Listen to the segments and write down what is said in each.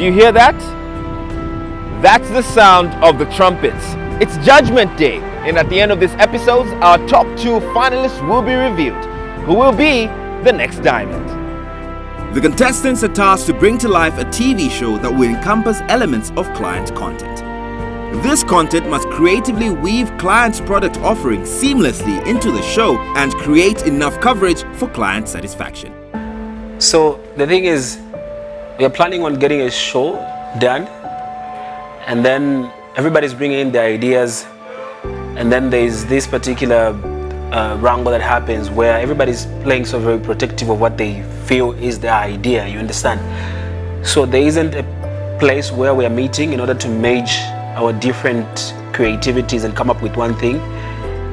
Do you hear that? That's the sound of the trumpets. It's Judgment Day, and at the end of this episode, our top 2 finalists will be revealed, who will be the next diamond. The contestants are tasked to bring to life a TV show that will encompass elements of client content. This content must creatively weave clients' product offerings seamlessly into the show and create enough coverage for client satisfaction. So the thing is, we are planning on getting a show done, and then everybody's bringing in their ideas, and then there's this particular wrangle that happens where everybody's playing so very protective of what they feel is their idea, you understand? So there isn't a place where we are meeting in order to merge our different creativities and come up with one thing.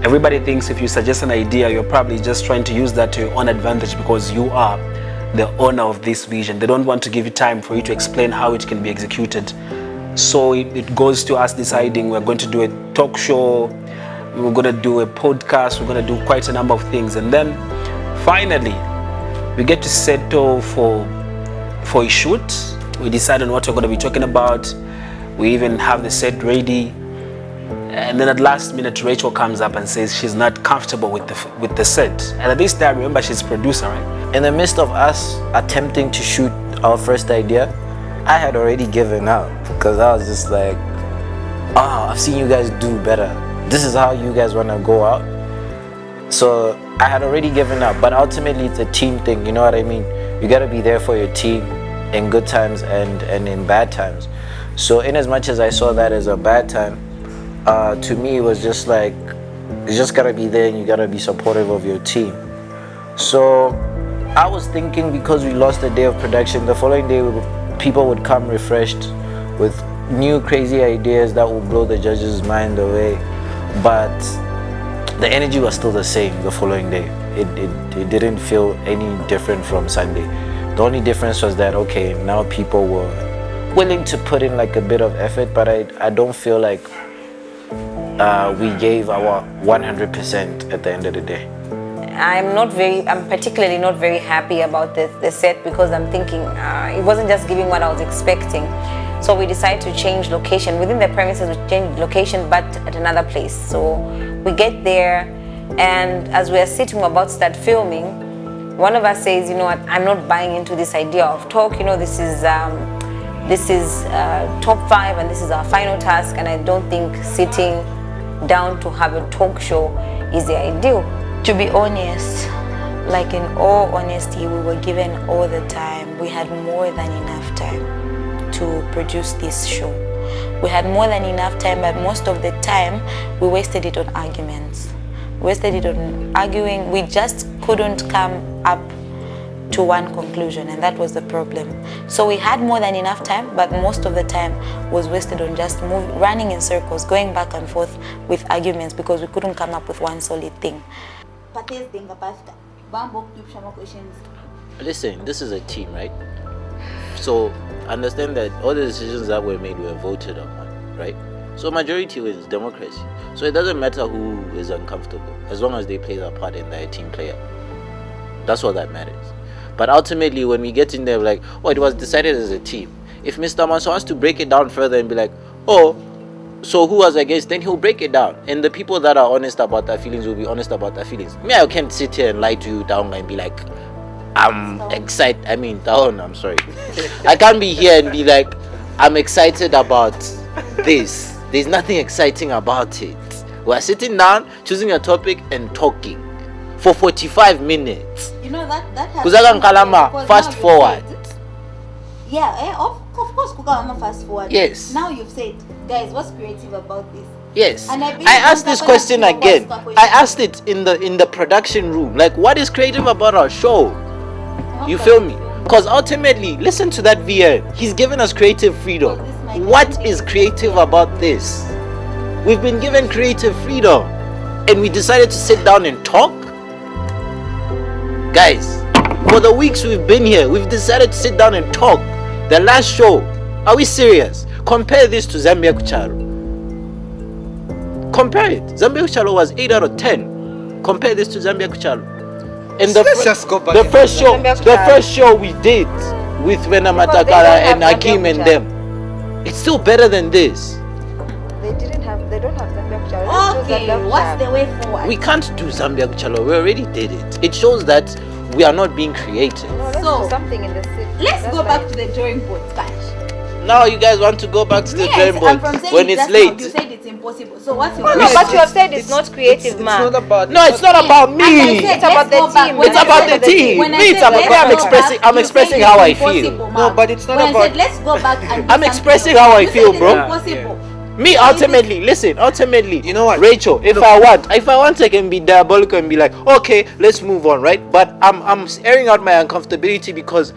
Everybody thinks if you suggest an idea, you're probably just trying to use that to your own advantage because you are the owner of this vision. They don't want to give you time for you to explain how it can be executed. So it goes to us deciding we're going to do a talk show, we're going to do a podcast, we're going to do quite a number of things. And then finally, we get to settle for a shoot. We decide on what we're going to be talking about. We even have the set ready. And then at last minute, Rachel comes up and says she's not comfortable with the set. And at this time, remember, she's producer, right? In the midst of us attempting to shoot our first idea, I had already given up because I was just like, I've seen you guys do better. This is how you guys want to go out. So I had already given up, but ultimately it's a team thing, you know what I mean? You got to be there for your team in good times and in bad times. So in as much as I saw that as a bad time, to me it was just like, you just got to be there and you got to be supportive of your team. So I was thinking, because we lost a day of production, the following day people would come refreshed with new crazy ideas that would blow the judges' mind away. But the energy was still the same the following day. It didn't feel any different from Sunday. The only difference was that, okay, now people were willing to put in like a bit of effort, but I don't feel like we gave our 100% at the end of the day. I'm particularly not very happy about the set because I'm thinking it wasn't just giving what I was expecting. So we decided to change location. Within the premises, we changed location, but at another place. So we get there, and as we are sitting, we're about to start filming, one of us says, you know what, I'm not buying into this idea of talk. You know, this is top 5 and this is our final task, and I don't think sitting down to have a talk show is the ideal. To be honest, like in all honesty, we were given all the time. We had more than enough time to produce this show. We had more than enough time, but most of the time we wasted it on arguments. We wasted it on arguing. We just couldn't come up to one conclusion, and that was the problem. So we had more than enough time, but most of the time was wasted on just running in circles, going back and forth with arguments because we couldn't come up with one solid thing. Listen, this is a team, right? So understand that all the decisions that were made were voted upon, right? So majority wins, democracy. So it doesn't matter who is uncomfortable, as long as they play their part and they're a team player. That's all that matters. But ultimately, when we get in there, like, oh, it was decided as a team. If Mr. Manso wants to break it down further and be like, oh, so who was against, then he'll break it down. And the people that are honest about their feelings will be honest about their feelings. Me, I can't sit here and lie to you down and be like, I'm excited. I mean, down, I'm sorry. I can't be here and be like, I'm excited about this. There's nothing exciting about it. We're sitting down, choosing a topic and talking for 45 minutes. You know that has Kuzaga Nkalama, fast forward. Yeah, of course Kukalama fast forward. Yes. Now you've said, guys, what's creative about this? Yes. And I asked this question again. I asked it in the production room. Like, what is creative about our show? You feel me? Because ultimately, listen to that VN. He's given us creative freedom. What is creative about this? We've been given creative freedom and we decided to sit down and talk. Guys, for the weeks we've been here, we've decided to sit down and talk. The last show, are we serious? Compare this to Zambia Kuchalo. Compare it. Zambia Kuchalo was 8 out of 10. Compare this to Zambia Kuchalo. And Let's just go back. the first show we did with Wena Matakala and Hakim and them, it's still better than this. They don't have Zambia Kuchalo. Okay, what's the way forward? We can't do Zambia Kuchalo. We already did it. It shows that we are not being creative. So Something in the city. let's go back to the drawing board, Cash. Now you guys want to go back to the Yes, drawing and from board saying when it it's just late. now, you said it's impossible. So what's your No, but you have said it's not creative, man. It's not about. No, it's not about me. It's about the team. It's about the team. When I Me, it's said about let's me. I'm go expressing. back, I'm you expressing said how I it's feel. impossible, No, ma'am. but it's not when about- I said let's go back and do I'm something expressing else. how I You said feel, it's bro. impossible. Me, ultimately, listen. Ultimately, You know what? Rachel? If I want, I can be diabolical and be like, okay, let's move on, right? But I'm airing out my uncomfortability because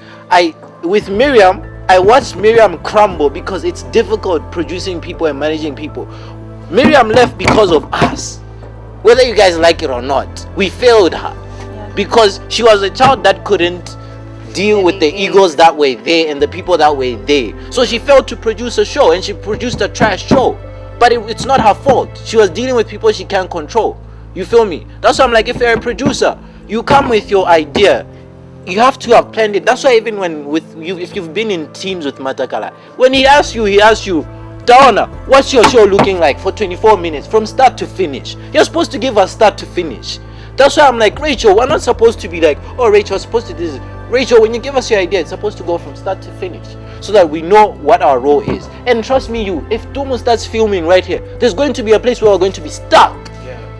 with Miriam, I watched Miriam crumble because it's difficult producing people and managing people. Miriam left because of us. Whether you guys like it or not, we failed her because she was a child that couldn't deal with the egos that were there and the people that were there. So she failed to produce a show and she produced a trash show. But it's not her fault. She was dealing with people she can't control. You feel me? That's why I'm like, if you're a producer, you come with your idea. You have to have planned it. That's why even if you've been in teams with Matakala, when he asks you, Dawana, what's your show looking like for 24 minutes from start to finish? You're supposed to give us start to finish. That's why I'm like, Rachel, we're not supposed to be like, oh, Rachel, we're supposed to do this. Rachel, when you give us your idea, it's supposed to go from start to finish so that we know what our role is. And trust me, if Tumu starts filming right here, there's going to be a place where we're going to be stuck.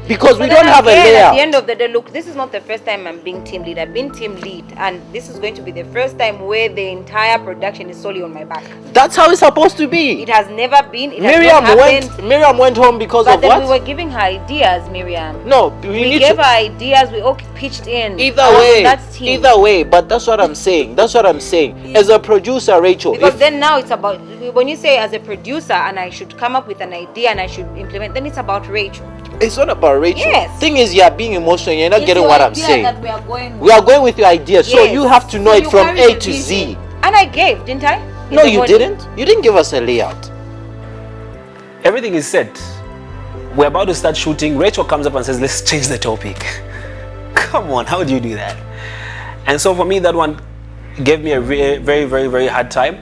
Because we don't have a layout. At the end of the day, look, this is not the first time I'm being team lead. I've been team lead, and this is going to be the first time where the entire production is solely on my back. That's how it's supposed to be. It has never been. It has not happened. Miriam went home because But of then what? we were giving her ideas, Miriam. No, We gave her ideas. We all pitched in. That's team. Either way, but that's what I'm saying. As a producer, Rachel, Because then now it's about, when you say as a producer and I should come up with an idea and I should implement, then it's about Rachel. it's not about Rachel. Yes. Thing is, you are being emotional. You're not It's getting your what I'm idea saying. that we are going We are going with your idea, so Yes. you have to know So it you from carry A the to Z. vision. And I gave, didn't I? In No, the you morning. didn't. You didn't give us a layout. Everything is set. We're about to start shooting. Rachel comes up and says, let's change the topic. Come on, how do you do that? And so for me, that one gave me a very, very, very hard time.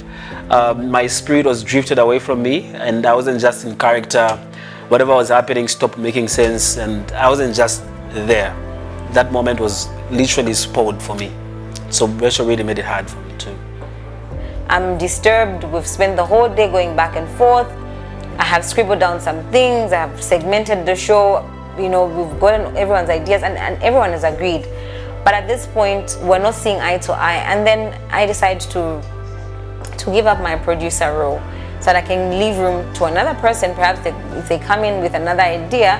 My spirit was drifted away from me, and I wasn't just in character. Whatever was happening stopped making sense, and I wasn't just there. That moment was literally spoiled for me. So Rachel really made it hard for me too. I'm disturbed. We've spent the whole day going back and forth. I have scribbled down some things. I have segmented the show. You know, we've gotten everyone's ideas and everyone has agreed. But at this point, we're not seeing eye to eye. And then I decided to give up my producer role so that I can leave room to another person. Perhaps if they come in with another idea,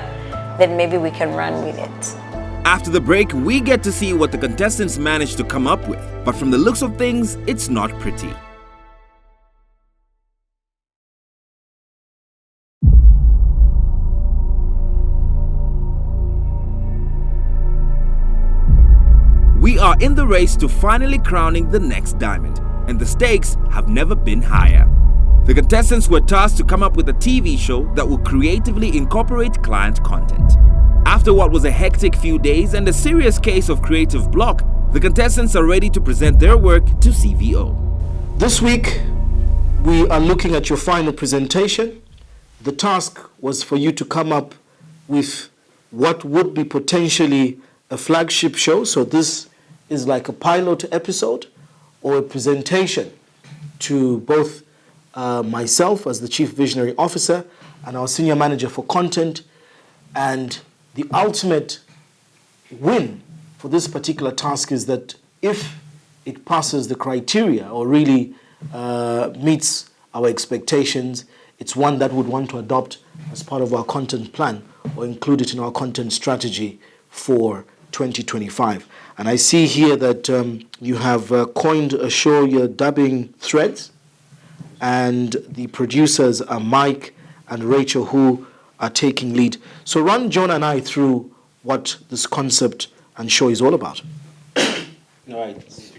then maybe we can run with it. After the break, we get to see what the contestants managed to come up with. But from the looks of things, it's not pretty. We are in the race to finally crowning the next diamond, and the stakes have never been higher. The contestants were tasked to come up with a TV show that will creatively incorporate client content. After what was a hectic few days and a serious case of creative block, the contestants are ready to present their work to CVO. This week, we are looking at your final presentation. The task was for you to come up with what would be potentially a flagship show. So this is like a pilot episode or a presentation to both myself as the Chief Visionary Officer and our Senior Manager for Content. And the ultimate win for this particular task is that if it passes the criteria or really meets our expectations, it's one that would want to adopt as part of our content plan or include it in our content strategy for 2025. And I see here that you have coined a show you're dubbing Threads, and the producers are Mike and Rachel, who are taking lead. So run John and I through what this concept and show is all about. All right.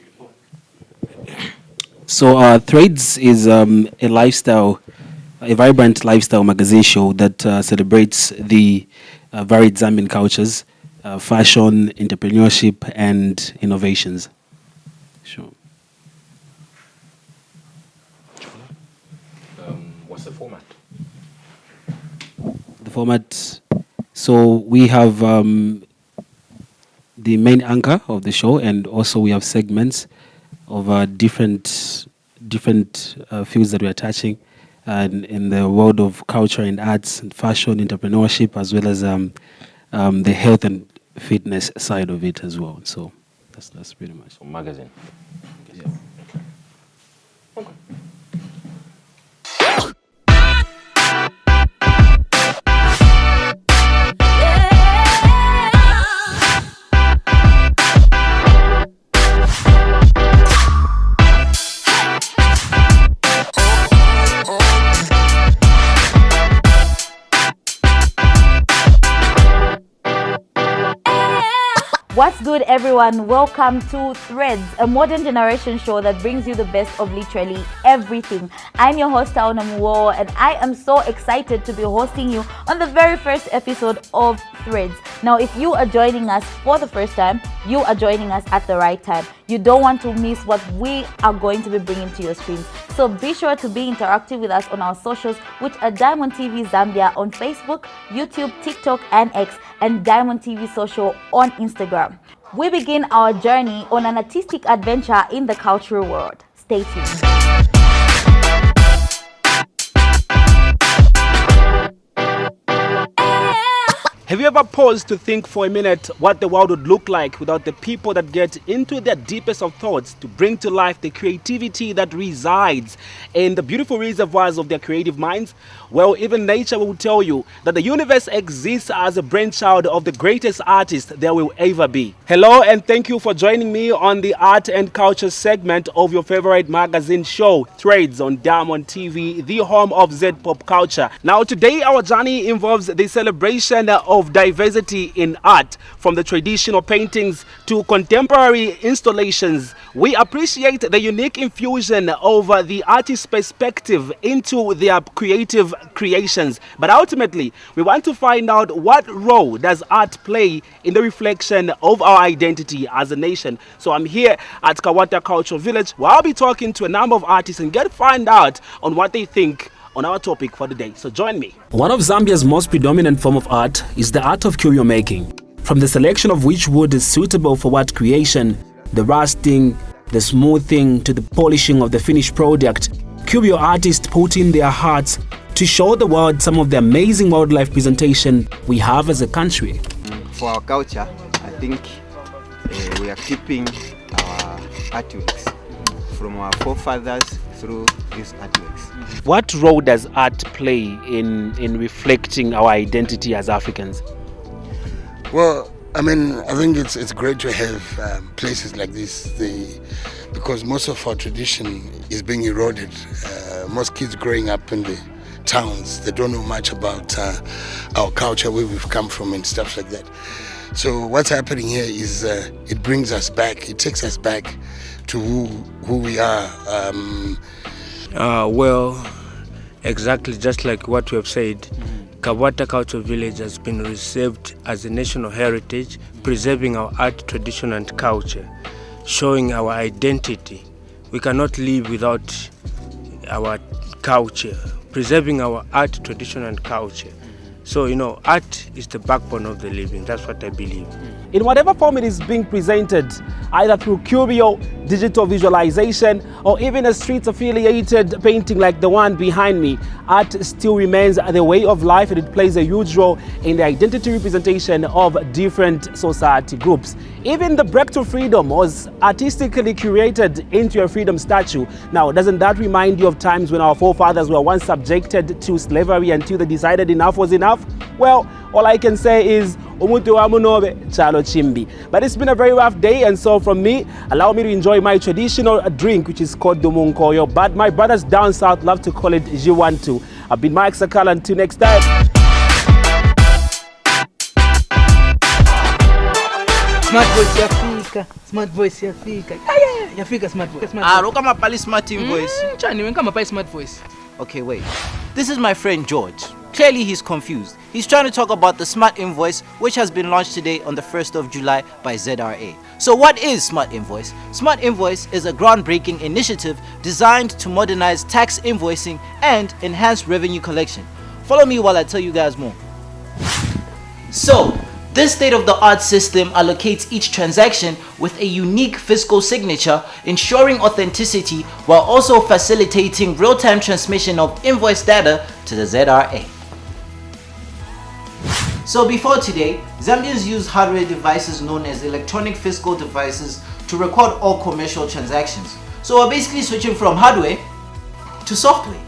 So Threads is a vibrant lifestyle magazine show that celebrates the varied Zambian cultures, fashion, entrepreneurship, and innovations. Sure. What's the format? The format, so we have the main anchor of the show, and also we have segments of different fields that we are touching, and in the world of culture and arts and fashion, entrepreneurship, as well as the health and fitness side of it as well. So that's pretty much. So magazine. Yeah. Okay. What's good, everyone? Welcome to Threads, a modern generation show that brings you the best of literally everything. I'm your host, Taona Muwo, and I am so excited to be hosting you on the very first episode of Threads. Now, if you are joining us for the first time, you are joining us at the right time. You don't want to miss what we are going to be bringing to your screens. So be sure to be interactive with us on our socials, which are Diamond TV Zambia on Facebook, YouTube, TikTok, and X, and Diamond TV Social on Instagram. We begin our journey on an artistic adventure in the cultural world. Stay tuned. Have you ever paused to think for a minute what the world would look like without the people that get into their deepest of thoughts to bring to life the creativity that resides in the beautiful reservoirs of their creative minds? Well, even nature will tell you that the universe exists as a brainchild of the greatest artist there will ever be. Hello, and thank you for joining me on the art and culture segment of your favorite magazine show, Threads, on Diamond TV, the home of Z pop culture. Now, today our journey involves the celebration of diversity in art, from the traditional paintings to contemporary installations. We appreciate the unique infusion of the artist's perspective into their creative creations. But ultimately, we want to find out, what role does art play in the reflection of our identity as a nation? So I'm here at Kawata Cultural Village, where I'll be talking to a number of artists and find out on what they think on our topic for the day. So join me. One of Zambia's most predominant form of art is the art of curio making. From the selection of which wood is suitable for what creation, the rusting, the smoothing, to the polishing of the finished product, curio artists put in their hearts to show the world some of the amazing wildlife presentation we have as a country. For our culture, I think we are keeping our artworks from our forefathers through these artworks. What role does art play in reflecting our identity as Africans? Well, I mean, I think it's great to have places like this. Because most of our tradition is being eroded. Most kids growing up in the towns, they don't know much about our culture, where we've come from and stuff like that. So what's happening here is it brings us back. It takes us back to who we are. Well, exactly just like what we have said, Kabata Cultural Village has been received as a national heritage, preserving our art, tradition and culture, showing our identity. We cannot live without our culture, preserving our art, tradition and culture. So, art is the backbone of the living. That's what I believe. In whatever form it is being presented, either through curio, digital visualization, or even a street-affiliated painting like the one behind me, art still remains the way of life, and it plays a huge role in the identity representation of different society groups. Even the Break to Freedom was artistically curated into a freedom statue. Now, doesn't that remind you of times when our forefathers were once subjected to slavery until they decided enough was enough? Well, all I can say is Umutu wa munobe chalo chimbi. But it's been a very rough day, and so from me, allow me to enjoy my traditional drink, which is called Dumunkoyo, but my brothers down south love to call it Jiwantu. I've been Mike Sakala. Until next time. Smart voice yafika, smart voice yafika. Yafika smart voice. Look at my pali smart voice. Chani, when come my smart voice. Okay, wait. This is my friend George. Clearly he's confused. He's trying to talk about the Smart Invoice, which has been launched today on the 1st of July by ZRA. So what is Smart Invoice? Smart Invoice is a groundbreaking initiative designed to modernize tax invoicing and enhance revenue collection. Follow me while I tell you guys more. So, this state-of-the-art system allocates each transaction with a unique fiscal signature, ensuring authenticity while also facilitating real-time transmission of invoice data to the ZRA. So before today, Zambians use hardware devices known as electronic fiscal devices to record all commercial transactions. So we're basically switching from hardware to software.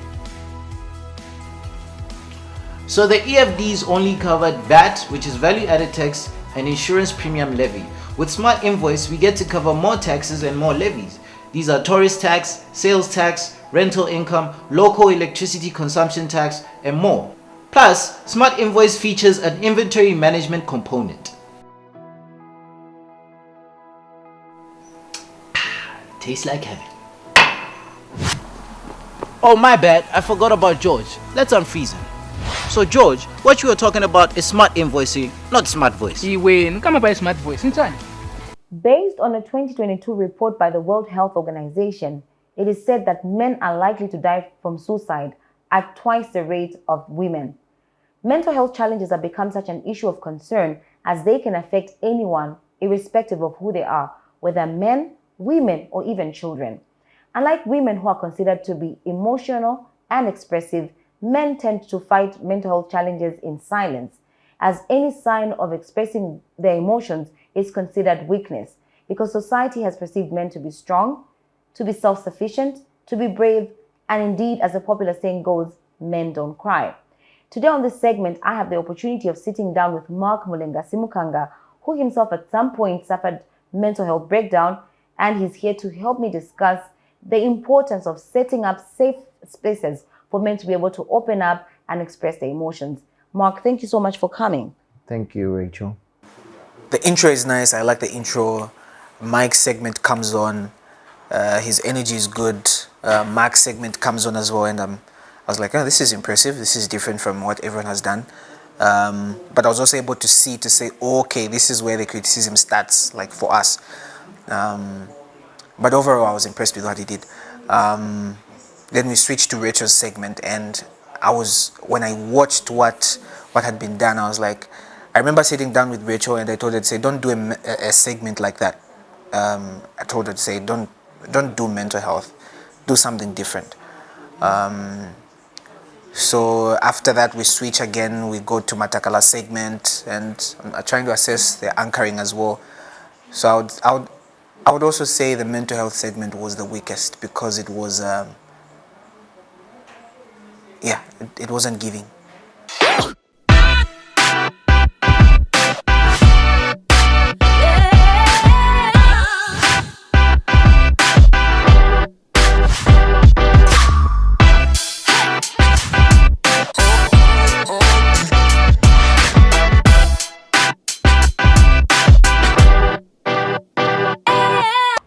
So the EFDs only covered VAT, which is value added tax, and insurance premium levy. With Smart Invoice, we get to cover more taxes and more levies. These are tourist tax, sales tax, rental income, local electricity consumption tax, and more. Plus, Smart Invoice features an inventory management component. Tastes like heaven. Oh, my bad, I forgot about George. Let's unfreeze him. So George, what you were talking about is smart invoicing, not smart voice. Come by smart voice. Based on a 2022 report by the World Health Organization, it is said that men are likely to die from suicide at twice the rate of women. Mental health challenges have become such an issue of concern as they can affect anyone, irrespective of who they are, whether men, women, or even children. Unlike women who are considered to be emotional and expressive, men tend to fight mental health challenges in silence, as any sign of expressing their emotions is considered weakness, because society has perceived men to be strong, to be self-sufficient, to be brave, and indeed, as the popular saying goes, men don't cry. Today on this segment, I have the opportunity of sitting down with Mark Mulenga Simukanga, who himself at some point suffered mental health breakdown, and he's here to help me discuss the importance of setting up safe spaces for men to be able to open up and express their emotions. Mark, thank you so much for coming. Thank you, Rachel. The intro is nice. I like the intro. Mike's segment comes on. His energy is good. Mark's segment comes on as well, and I was like, oh, this is impressive. This is different from what everyone has done. But I was also able to say, oh, okay, this is where the criticism starts, like for us. But overall, I was impressed with what he did. Then we switched to Rachel's segment, and when I watched what had been done, I was like, I remember sitting down with Rachel, and I told her to say, don't do a segment like that. I told her to say, don't do mental health, do something different. So after that, we switch again. We go to Matakala's segment, and I'm trying to assess the anchoring as well. So I would also say the mental health segment was the weakest because it was, it wasn't giving.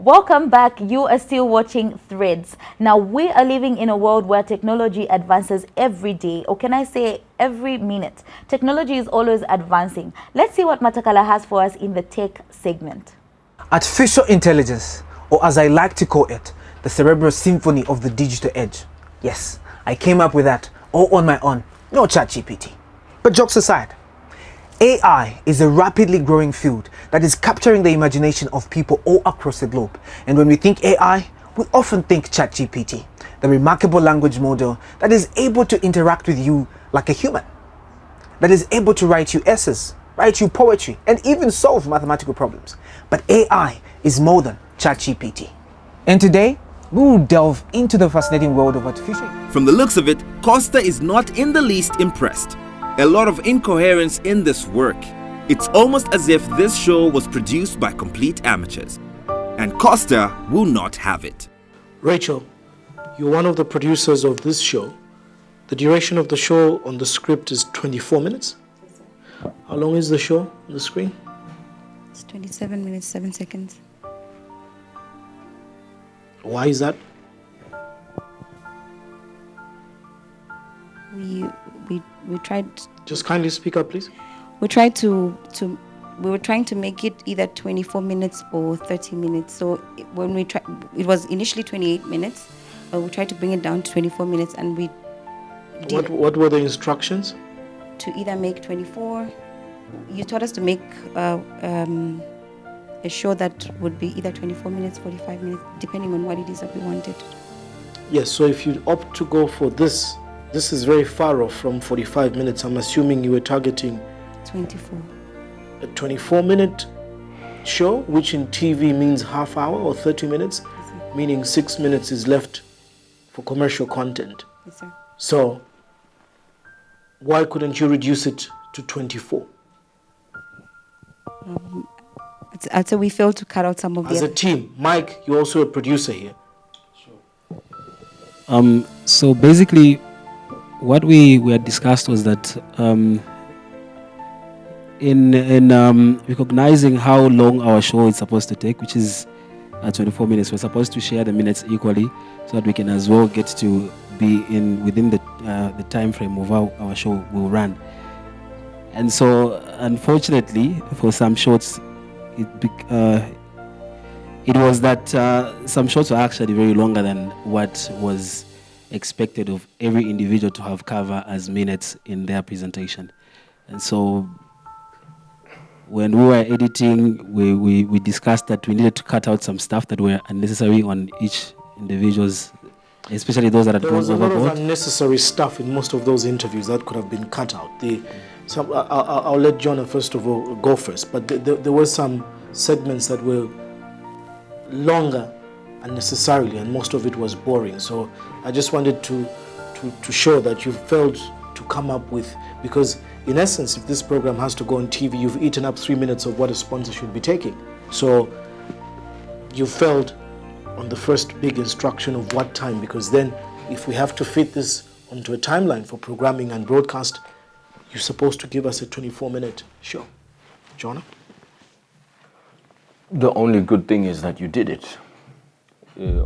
Welcome back. You are still watching Threads. Now, we are living in a world where technology advances every day, or can I say every minute. Technology is always advancing. Let's see what Matakala has for us in the tech segment. Artificial intelligence, or as I like to call it, the cerebral symphony of the digital age. Yes, I came up with that all on my own, no ChatGPT. But jokes aside, AI is a rapidly growing field that is capturing the imagination of people all across the globe. And when we think AI, we often think ChatGPT, the remarkable language model that is able to interact with you like a human, that is able to write you essays, write you poetry, and even solve mathematical problems. But AI is more than ChatGPT. And today, we will delve into the fascinating world of artificial. From the looks of it, Costa is not in the least impressed. A lot of incoherence in this work. It's almost as if this show was produced by complete amateurs. And Costa will not have it. Rachel, you're one of the producers of this show. The duration of the show on the script is 24 minutes. How long is the show on the screen? It's 27 minutes, 7 seconds. Why is that? We tried. Just kindly speak up, please. We tried we were trying to make it either 24 minutes or 30 minutes. So when we tried, it was initially 28 minutes, but we tried to bring it down to 24 minutes, and we did. What were the instructions? To either make 24. You taught us to make a show that would be either 24 minutes, 45 minutes, depending on what it is that we wanted. Yes, so if you opt to go for this is very far off from 45 minutes. I'm assuming you were targeting 24. A 24-minute show, which in TV means half hour or 30 minutes, meaning 6 minutes is left for commercial content. Yes, sir. So why couldn't you reduce it to 24? I'd say we failed to cut out some of As a team, Mike, you're also a producer here. So basically, what we had discussed was that in recognizing how long our show is supposed to take, which is 24 minutes, we're supposed to share the minutes equally so that we can as well get to be within the time frame of how our show will run. And so, unfortunately, for some shots, it was that some shots were actually very longer than what was expected of every individual to have cover as minutes in their presentation. And so when we were editing, we discussed that we needed to cut out some stuff that were unnecessary on each individual's, especially those that had gone overboard. There was a lot of unnecessary stuff in most of those interviews that could have been cut out. I'll let Jonah first of all go first, but there were some segments that were longer unnecessarily, and most of it was boring. So I just wanted to show that you failed to come up with, because in essence, if this program has to go on TV, you've eaten up 3 minutes of what a sponsor should be taking. So you failed on the first big instruction of what time, because then if we have to fit this onto a timeline for programming and broadcast, you're supposed to give us a 24-minute show. Jonah? The only good thing is that you did it.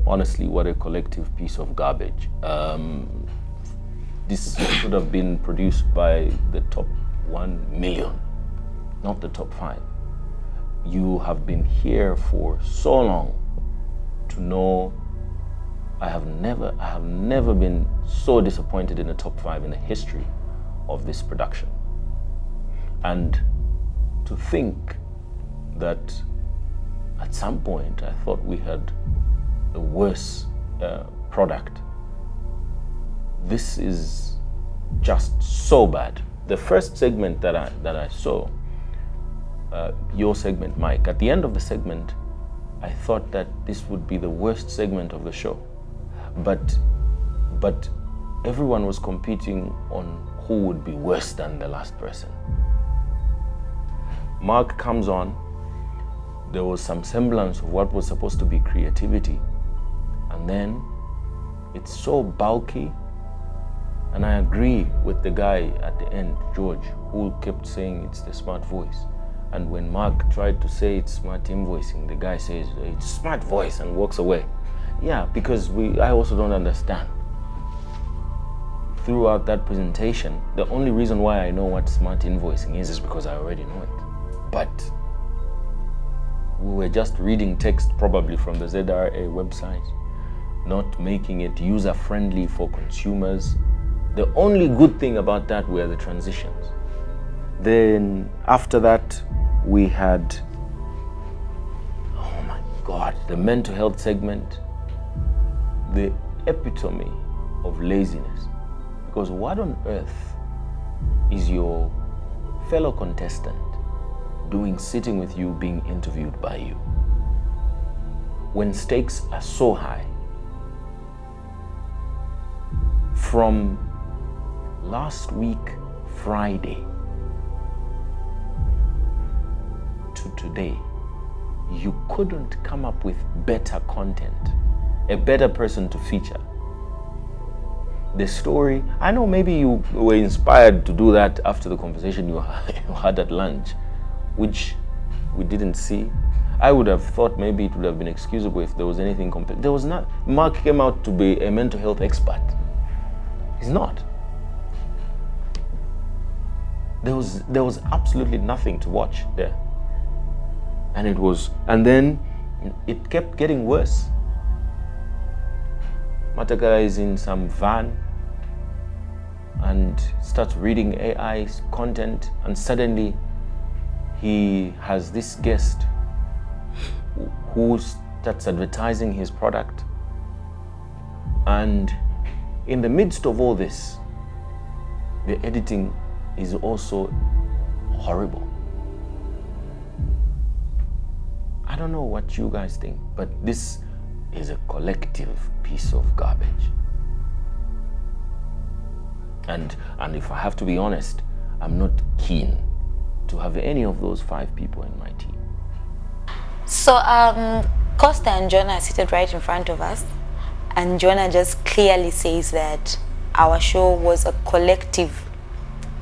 Honestly, what a collective piece of garbage. This should have been produced by the top 1 million, not the top 5. You have been here for so long to know I have never been so disappointed in the top 5 in the history of this production. And to think that at some point I thought we had a worse product. This is just so bad. The first segment that I saw, your segment, Mike, at the end of the segment, I thought that this would be the worst segment of the show. But everyone was competing on who would be worse than the last person. Mark comes on, there was some semblance of what was supposed to be creativity, and then it's so bulky. And I agree with the guy at the end, George, who kept saying it's the smart voice. And when Mark tried to say it's smart invoicing, the guy says it's smart voice and walks away. Yeah, because I also don't understand. Throughout that presentation, the only reason why I know what smart invoicing is because I already know it. But we were just reading text probably from the ZRA website, not making it user-friendly for consumers. The only good thing about that were the transitions. Then after that, we had, oh my God, the mental health segment, the epitome of laziness. Because what on earth is your fellow contestant doing sitting with you, being interviewed by you? When stakes are so high. From last week, Friday, to today, you couldn't come up with better content, a better person to feature. The story, I know maybe you were inspired to do that after the conversation you had at lunch, which we didn't see. I would have thought maybe it would have been excusable if there was anything there was not. Mark came out to be a mental health expert. He's not. There was absolutely nothing to watch there. And then it kept getting worse. Mataka is in some van and starts reading AI's content, and suddenly he has this guest who starts advertising his product. And in the midst of all this, the editing is also horrible. I don't know what you guys think, but this is a collective piece of garbage. And if I have to be honest, I'm not keen to have any of those 5 people in my team. So Costa and Jonah are seated right in front of us, and Jonah just clearly says that our show was a collective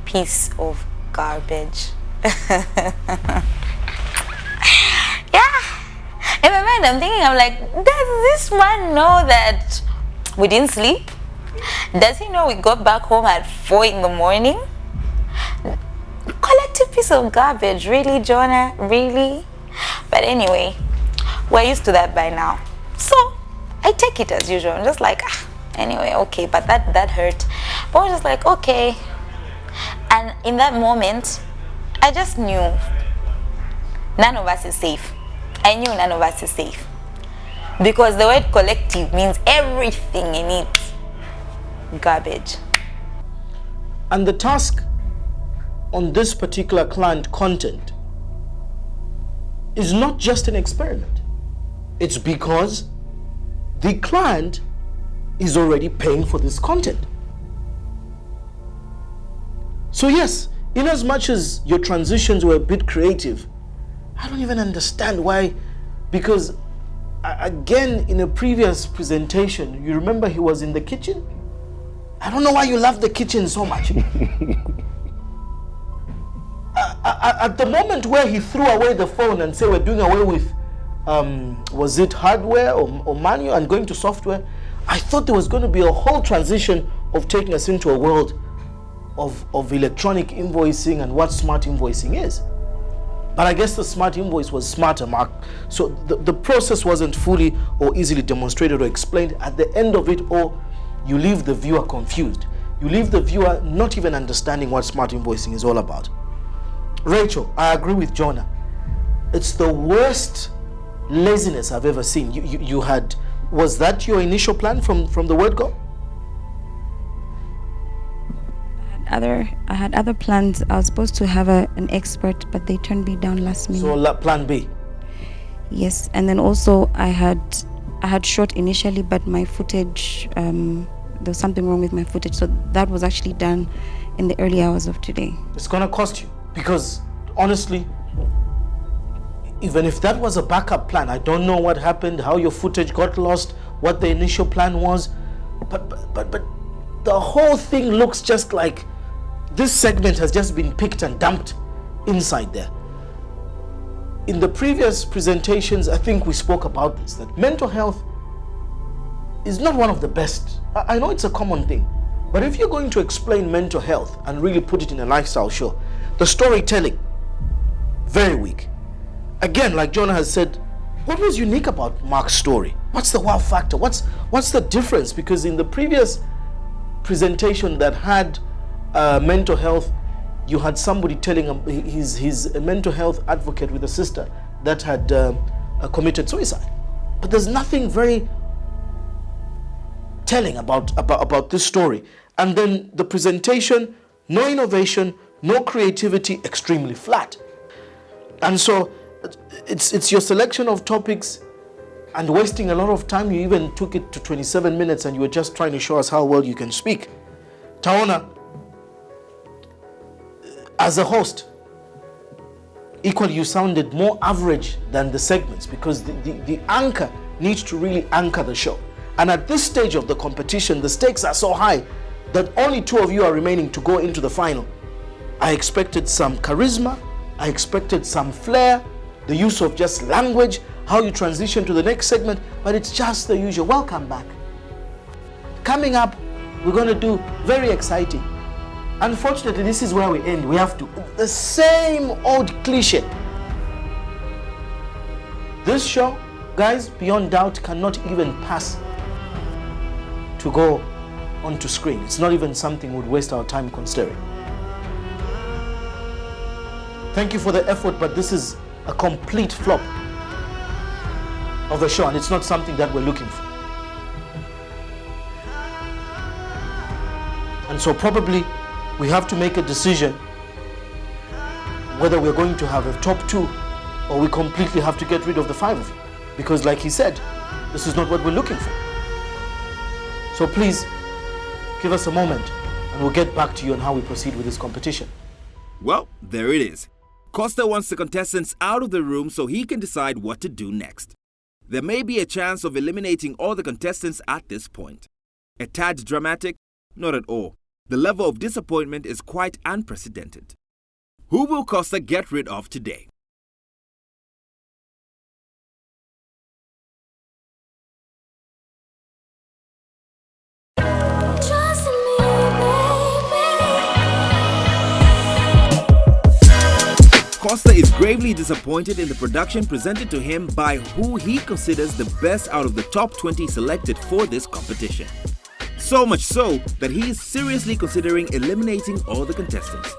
piece of garbage. In my mind, I'm thinking, I'm like, does this man know that we didn't sleep? Does he know we got back home at 4 in the morning? Collective piece of garbage, really, Jonah? Really? But anyway, we're used to that by now. So I take it as usual. I'm just like, anyway, okay, but that hurt. But I was just like, okay. And in that moment, I just knew none of us is safe. I knew none of us is safe. Because the word collective means everything in it. Garbage. And the task on this particular client content is not just an experiment. It's because the client is already paying for this content. So yes, in as much as your transitions were a bit creative, I don't even understand why, because again, in a previous presentation, you remember he was in the kitchen? I don't know why you love the kitchen so much. At the moment where he threw away the phone and said we're doing away with, was it hardware or manual and going to software, I thought there was going to be a whole transition of taking us into a world of electronic invoicing and what smart invoicing is. But I guess the smart invoice was smarter, Mark. So the process wasn't fully or easily demonstrated or explained. At the end of it all, you leave the viewer confused. You leave the viewer not even understanding what smart invoicing is all about. Rachel, I agree with Jonah. It's the worst laziness I've ever seen. You had, was that your initial plan from the word go? I had other plans. I was supposed to have an expert, but they turned me down last minute. So plan B? Yes, and then also I had shot initially, but my footage, there was something wrong with my footage, so that was actually done in the early hours of today. It's gonna cost you, because honestly, even if that was a backup plan, I don't know what happened, how your footage got lost, what the initial plan was, but the whole thing looks just like this segment has just been picked and dumped inside there. in the previous presentations, I think we spoke about this, that mental health is not one of the best. I know it's a common thing, but if you're going to explain mental health and really put it in a lifestyle show, the storytelling, very weak. Again, like Jonah has said, what was unique about Mark's story? What's the wow factor? What's the difference? Because in the previous presentation that had mental health, you had somebody telling him he's a mental health advocate with a sister that had committed suicide. But there's nothing very telling about this story. And then the presentation, no innovation, no creativity, extremely flat. And so it's your selection of topics and wasting a lot of time. You even took it to 27 minutes and you were just trying to show us how well you can speak. Taona, as a host, equally you sounded more average than the segments, because the anchor needs to really anchor the show. And at this stage of the competition, the stakes are so high that only 2 of you are remaining to go into the final. I expected some charisma, I expected some flair, the use of just language, how you transition to the next segment, but it's just the usual. Welcome back. Coming up, we're going to do very exciting. Unfortunately, this is where we end. We have to, the same old cliche. This show, guys, beyond doubt, cannot even pass to go onto screen. It's not even something we'd waste our time considering. Thank you for the effort, but this is a complete flop of a show, and it's not something that we're looking for. And so probably we have to make a decision whether we're going to have a top 2 or we completely have to get rid of the 5 of you. Because like he said, this is not what we're looking for. So please, give us a moment and we'll get back to you on how we proceed with this competition. Well, there it is. Costa wants the contestants out of the room so he can decide what to do next. There may be a chance of eliminating all the contestants at this point. A tad dramatic? Not at all. The level of disappointment is quite unprecedented. Who will Costa get rid of today? Costa is gravely disappointed in the production presented to him by who he considers the best out of the top 20 selected for this competition. So much so that he is seriously considering eliminating all the contestants.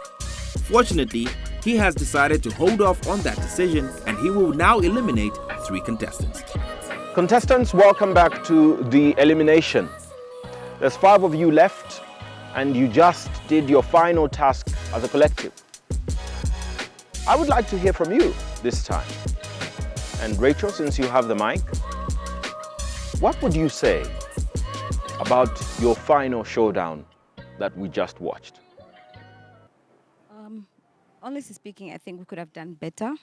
Fortunately, he has decided to hold off on that decision and he will now eliminate 3 contestants. Contestants, welcome back to the elimination. There's 5 of you left and you just did your final task as a collective. I would like to hear from you this time. And Rachel, since you have the mic, what would you say about your final showdown that we just watched? Honestly speaking, I think we could have done better.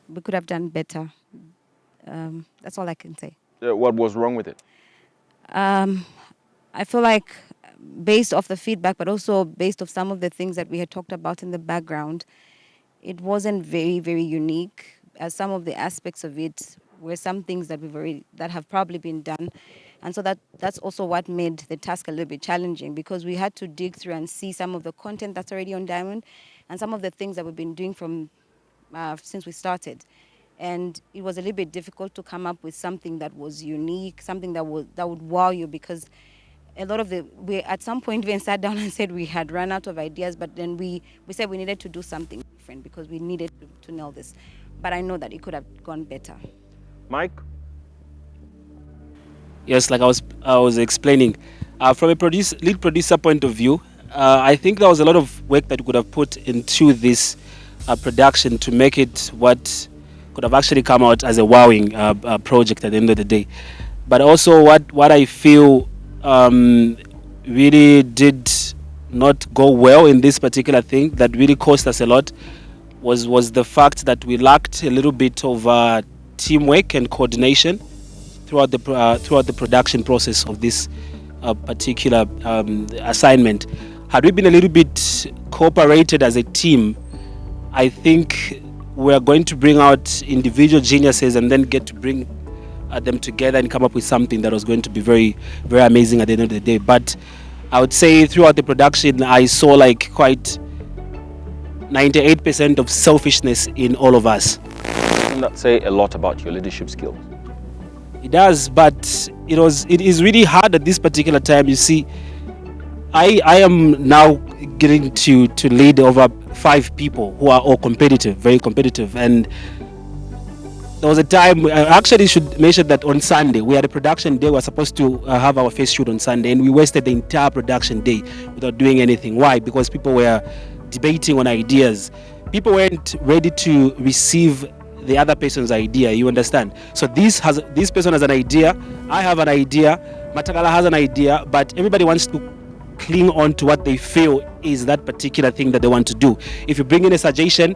We could have done better. That's all I can say. What was wrong with it? I feel like based off the feedback, but also based off some of the things that we had talked about in the background, it wasn't very, very unique. Some of the aspects of it were some things that that have probably been done. And so that's also what made the task a little bit challenging, because we had to dig through and see some of the content that's already on Diamond and some of the things that we've been doing from since we started. And it was a little bit difficult to come up with something that was unique, something that would wow you, because a lot of we at some point we sat down and said we had run out of ideas, but then we said we needed to do something different because we needed to nail this. But I know that it could have gone better. Mike? Yes, like I was explaining, from a lead producer point of view, I think there was a lot of work that we could have put into this production to make it what could have actually come out as a wowing project at the end of the day. But also what I feel really did not go well in this particular thing, that really cost us a lot, was the fact that we lacked a little bit of teamwork and coordination throughout the production process of this particular assignment. Had we been a little bit cooperated as a team, I think we're going to bring out individual geniuses and then get to bring them together and come up with something that was going to be very, very amazing at the end of the day. But I would say throughout the production, I saw like quite 98% of selfishness in all of us. Doesn't that say a lot about your leadership skills? It does, but it is really hard at this particular time. You see, I am now getting to lead over 5 people who are all competitive, very competitive. And there was a time, I actually should mention that on Sunday, we had a production day. We were supposed to have our first shoot on Sunday, and we wasted the entire production day without doing anything. Why? Because people were debating on ideas. People weren't ready to receive the other person's idea, you understand? So this person has an idea, I have an idea, Matakala has an idea, but everybody wants to cling on to what they feel is that particular thing that they want to do. If you bring in a suggestion,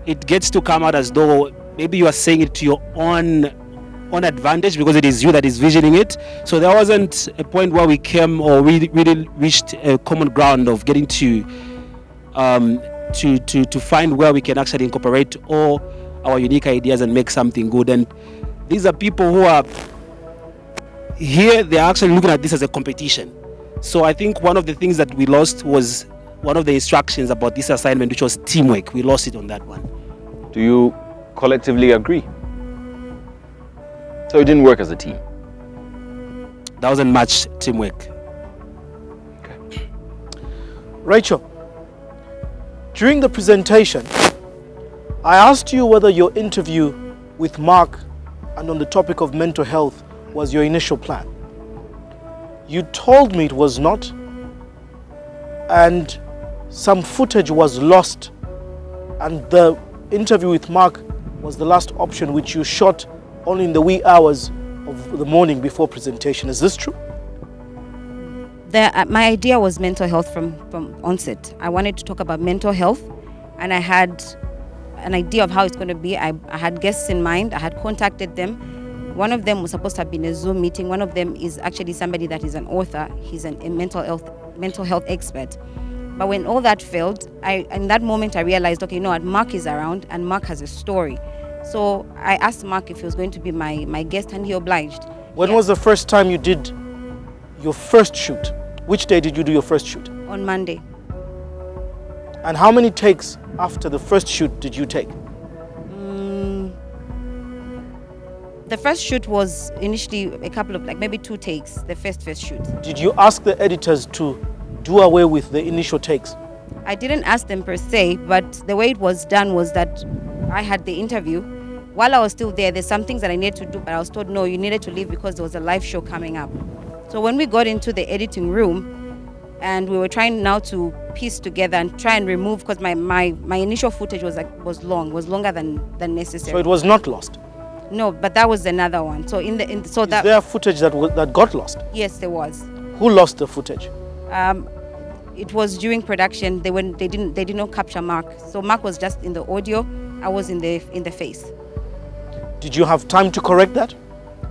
it gets to come out as though maybe you are saying it to your own advantage because it is you that is visioning it. So there wasn't a point where we came or we really reached a common ground of getting to find where we can actually incorporate all our unique ideas and make something good. And these are people who are here, they're actually looking at this as a competition. So I think one of the things that we lost was one of the instructions about this assignment, which was teamwork. We lost it on that one. Do you collectively agree? So it didn't work as a team? That wasn't much teamwork. Okay. Rachel, during the presentation, I asked you whether your interview with Mark and on the topic of mental health was your initial plan. You told me it was not, and some footage was lost, and the interview with Mark was the last option, which you shot only in the wee hours of the morning before presentation. Is this true? My idea was mental health from onset. I wanted to talk about mental health, and I had an idea of how it's going to be. I had guests in mind. I had contacted them. One of them was supposed to have been a Zoom meeting. One of them is actually somebody that is an author. He's a mental health expert. But when all that failed, in that moment I realized, okay, you know what, Mark is around and Mark has a story. So I asked Mark if he was going to be my guest, and he obliged. When was the first time you did your first shoot? Which day did you do your first shoot? On Monday. And how many takes after the first shoot did you take? The first shoot was initially a couple of, like maybe 2 takes, the first shoot. Did you ask the editors to do away with the initial takes? I didn't ask them per se, but the way it was done was that I had the interview. While I was still there, there's some things that I needed to do, but I was told, no, you needed to leave because there was a live show coming up. So when we got into the editing room, and we were trying now to piece together and try and remove, because my initial footage was longer than necessary. So it was not lost? No, but that was another one. So Is there footage that got lost? Yes, there was. Who lost the footage? It was during production. They did not capture Mark. So Mark was just in the audio. I was in the face. Did you have time to correct that?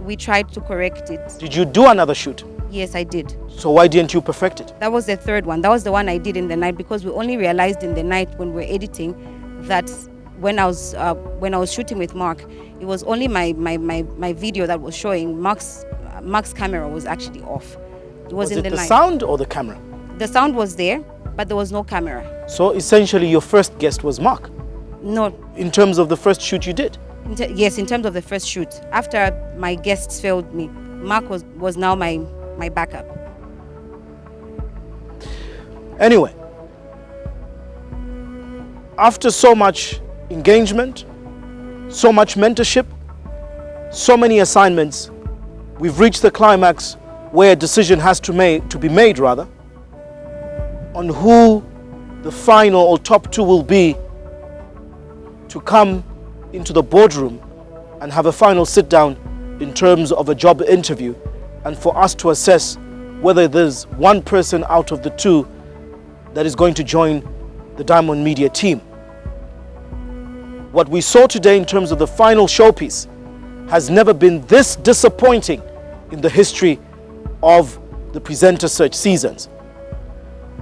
We tried to correct it. Did you do another shoot? Yes, I did. So why didn't you perfect it? That was the third one. That was the one I did in the night, because we only realized in the night when we were editing that when I was shooting with Mark, it was only my video that was showing. Mark's camera was actually off. It was in the night. The sound or the camera? The sound was there, but there was no camera. So essentially your first guest was Mark? No. In terms of the first shoot you did? Yes, in terms of the first shoot. After my guests failed me, Mark was now my backup. Anyway, after so much engagement, so much mentorship, so many assignments, we've reached the climax where a decision has to be made on who the final or top 2 will be to come into the boardroom and have a final sit down in terms of a job interview, and for us to assess whether there's one person out of the 2 that is going to join the Diamond Media team. What we saw today in terms of the final showpiece has never been this disappointing in the history of the presenter search seasons.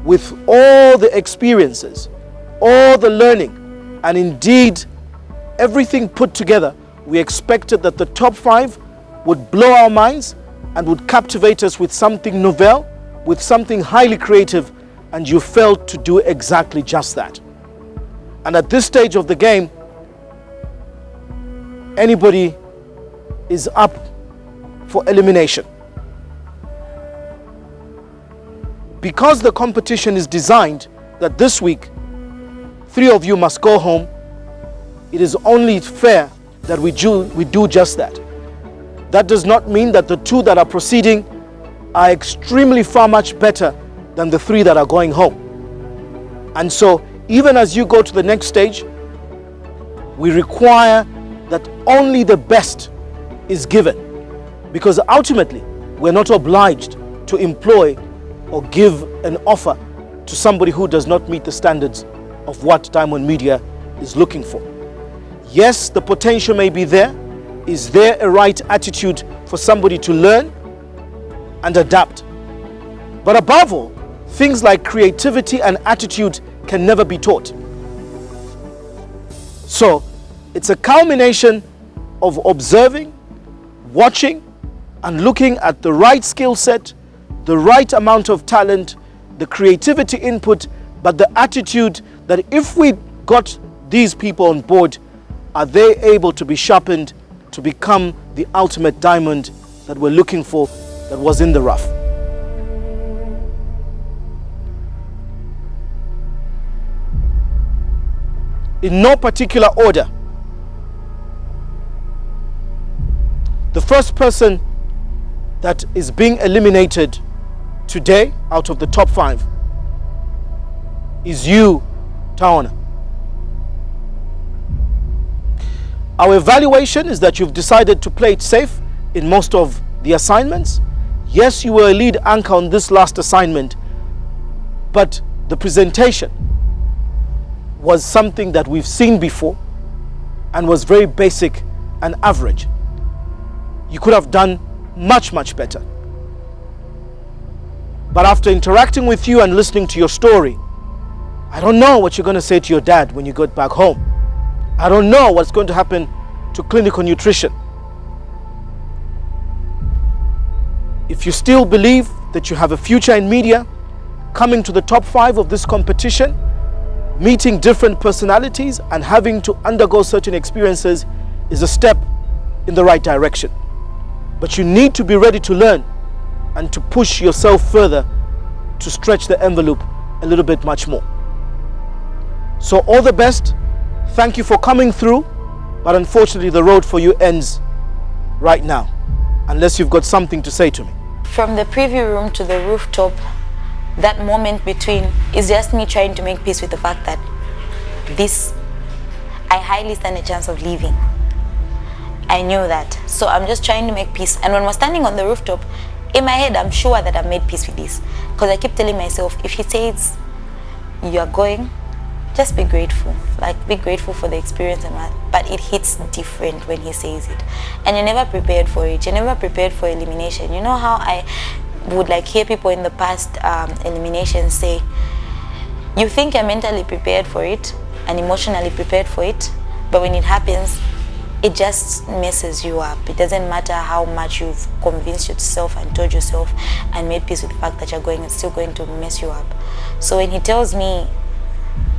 With all the experiences, all the learning, and indeed everything put together, we expected that the top 5 would blow our minds and would captivate us with something novel, with something highly creative, and you failed to do exactly just that. And at this stage of the game, anybody is up for elimination. Because the competition is designed that this week 3 of you must go home, it is only fair that we do just that. That does not mean that the 2 that are proceeding are extremely far much better than the 3 that are going home. And so even as you go to the next stage, we require that only the best is given, because ultimately we're not obliged to employ or give an offer to somebody who does not meet the standards of what Diamond Media is looking for. Yes, the potential may be there. Is there a right attitude for somebody to learn and adapt? But above all, things like creativity and attitude can never be taught. So it's a culmination of observing, watching, and looking at the right skill set, the right amount of talent, the creativity input, but the attitude that if we got these people on board, are they able to be sharpened to become the ultimate diamond that we're looking for, that was in the rough? In no particular order, the first person that is being eliminated today out of the top 5 is you, Taona. Our evaluation is that you've decided to play it safe in most of the assignments. Yes, you were a lead anchor on this last assignment, but the presentation was something that we've seen before and was very basic and average. You could have done much, much better. But after interacting with you and listening to your story, I don't know what you're going to say to your dad when you get back home. I don't know what's going to happen to clinical nutrition. If you still believe that you have a future in media, coming to the top 5 of this competition, meeting different personalities and having to undergo certain experiences is a step in the right direction. But you need to be ready to learn and to push yourself further to stretch the envelope a little bit much more. So all the best. Thank you for coming through, but unfortunately the road for you ends right now, unless you've got something to say to me. From the preview room to the rooftop, that moment between is just me trying to make peace with the fact that I highly stand a chance of leaving. I knew that. So I'm just trying to make peace. And when we're standing on the rooftop, in my head, I'm sure that I've made peace with this. Because I keep telling myself, if he says you're going, just be grateful. Like, be grateful for the experience. But it hits different when he says it. And you're never prepared for it. You're never prepared for elimination. You know how I would hear people in the past eliminations say, you think you're mentally prepared for it and emotionally prepared for it, but when it happens, it just messes you up. It doesn't matter how much you've convinced yourself and told yourself and made peace with the fact that you're going, it's still going to mess you up. So when he tells me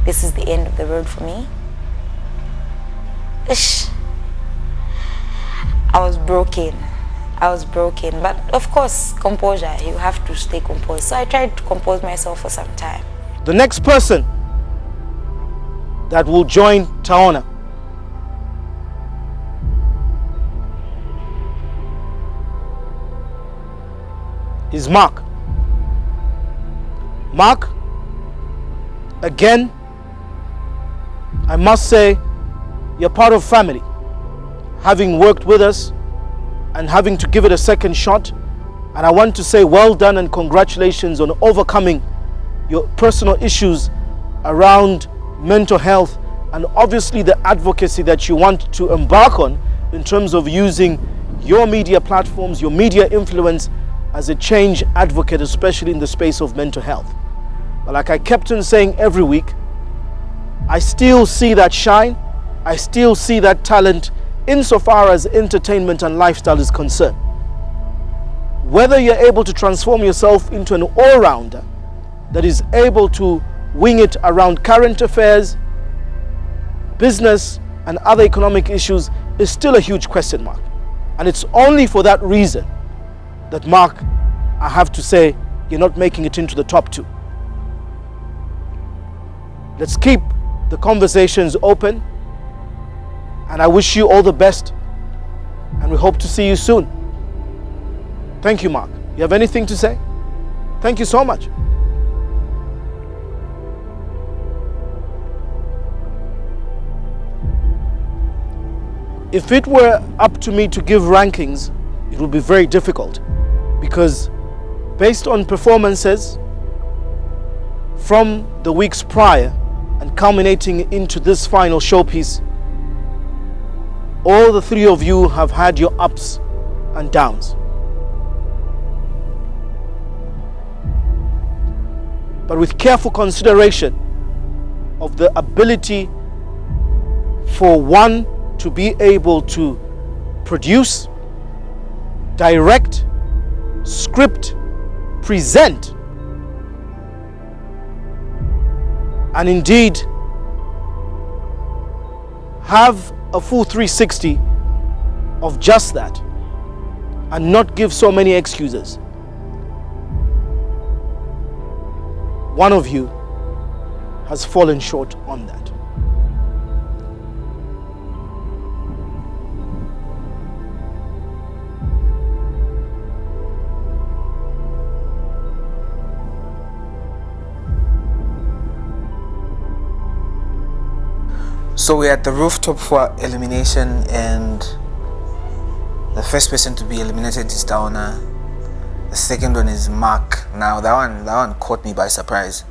this is the end of the road for me, I was broken. But of course, composure, you have to stay composed. So I tried to compose myself for some time. The next person that will join Taona is Mark. Mark, again, I must say, you're part of family. Having worked with us and having to give it a second shot, and I want to say well done and congratulations on overcoming your personal issues around mental health and obviously the advocacy that you want to embark on in terms of using your media platforms, your media influence as a change advocate, especially in the space of mental health. But like I kept on saying every week, I still see that shine I still see that talent insofar as entertainment and lifestyle is concerned. Whether you're able to transform yourself into an all-rounder that is able to wing it around current affairs, business, and other economic issues is still a huge question mark. And it's only for that reason that, Mark, I have to say you're not making it into the top 2. Let's keep the conversations open, and I wish you all the best, and we hope to see you soon. Thank you, Mark. You have anything to say? Thank you so much. If it were up to me to give rankings, it would be very difficult, because based on performances from the weeks prior and culminating into this final showpiece, all the 3 of you have had your ups and downs. But with careful consideration of the ability for one to be able to produce, direct, script, present, and indeed have a full 360 of just that, and not give so many excuses. One of you has fallen short on that. So we're at the rooftop for elimination, and the first person to be eliminated is Downer. The second one is Mark. Now that one caught me by surprise,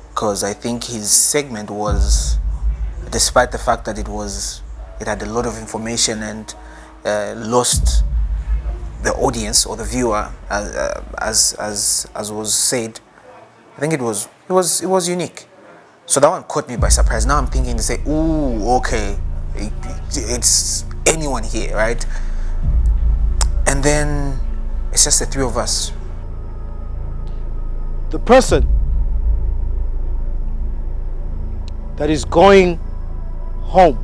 because I think his segment was, despite the fact that it had a lot of information and lost the audience or the viewer, as was said, I think it was unique. So that one caught me by surprise. Now I'm thinking to say, ooh, okay, it's anyone here, right? And then it's just the 3 of us. The person that is going home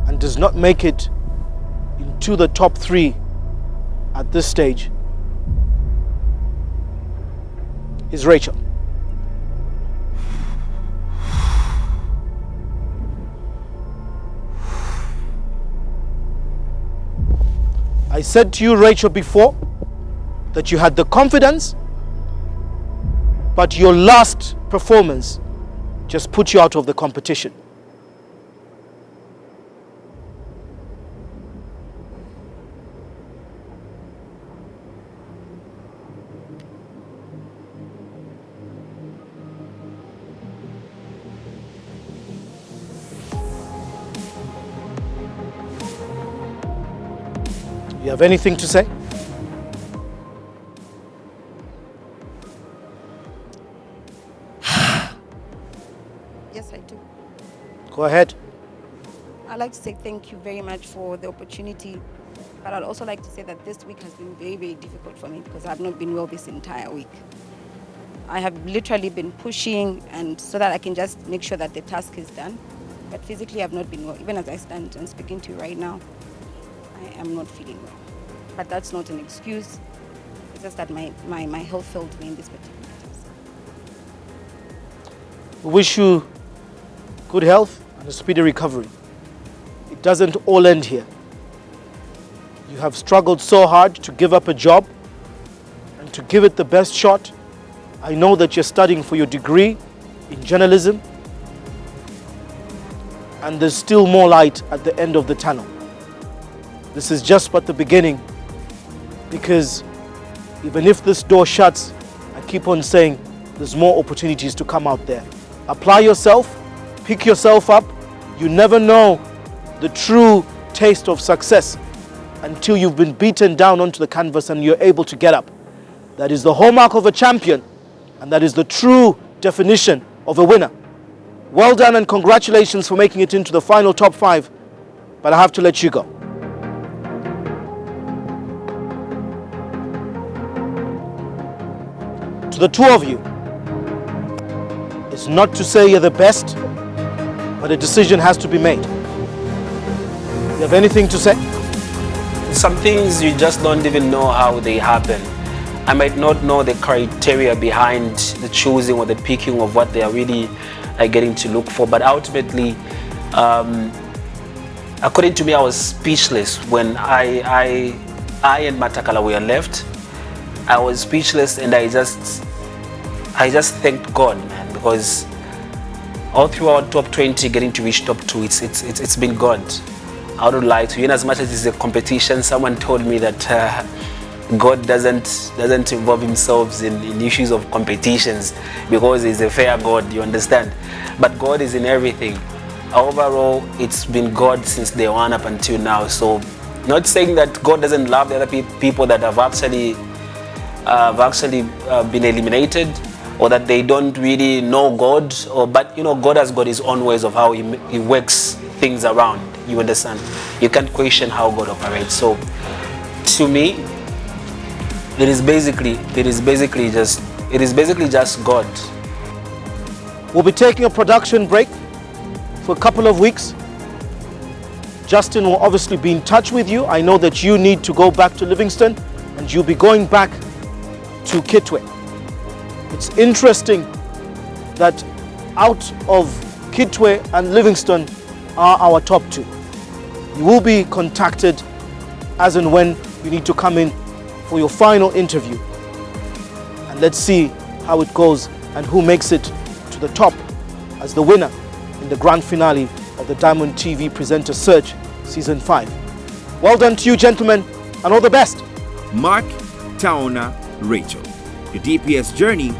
and does not make it into the top 3 at this stage is Rachel. I said to you, Rachel, before that you had the confidence, but your last performance just put you out of the competition. You have anything to say? Yes, I do. Go ahead. I'd like to say thank you very much for the opportunity, but I'd also like to say that this week has been very, very difficult for me because I've not been well this entire week. I have literally been pushing and so that I can just make sure that the task is done, but physically I've not been well. Even as I stand and speaking to you right now, I am not feeling well. But that's not an excuse. It's just that my health failed me in this particular case. We wish you good health and a speedy recovery. It doesn't all end here. You have struggled so hard to give up a job and to give it the best shot. I know that you're studying for your degree in journalism, and there's still more light at the end of the tunnel. This is just but the beginning, because even if this door shuts, I keep on saying there's more opportunities to come out there. Apply yourself, pick yourself up. You never know the true taste of success until you've been beaten down onto the canvas and you're able to get up. That is the hallmark of a champion, and that is the true definition of a winner. Well done and congratulations for making it into the final top 5, but I have to let you go. To the two of you, it's not to say you're the best, but a decision has to be made. You have anything to say? Some things you just don't even know how they happen. I might not know the criteria behind the choosing or the picking of what they are really getting to look for, but ultimately, according to me, I was speechless when I and Matakala were left. I was speechless, and I just thanked God, man, because all throughout top 20, getting to reach top 2, it's been God. I would lie to you. In as much as it's a competition, someone told me that God doesn't involve himself in issues of competitions because he's a fair God, you understand? But God is in everything. Overall, it's been God since day one up until now. So, not saying that God doesn't love the other people that have actually been eliminated, or that they don't really know God, but God has got his own ways of how he works things around. You understand? You can't question how God operates. So, to me, it is basically just God. We'll be taking a production break for a couple of weeks. Justin will obviously be in touch with you. I know that you need to go back to Livingston and you'll be going back to Kitwe. It's interesting that out of Kitwe and Livingston are our top 2. You will be contacted as and when you need to come in for your final interview. And let's see how it goes and who makes it to the top as the winner in the grand finale of the Diamond TV Presenter Search Season 5. Well done to you, gentlemen, and all the best. Mark, Taona, Rachel. The DPS journey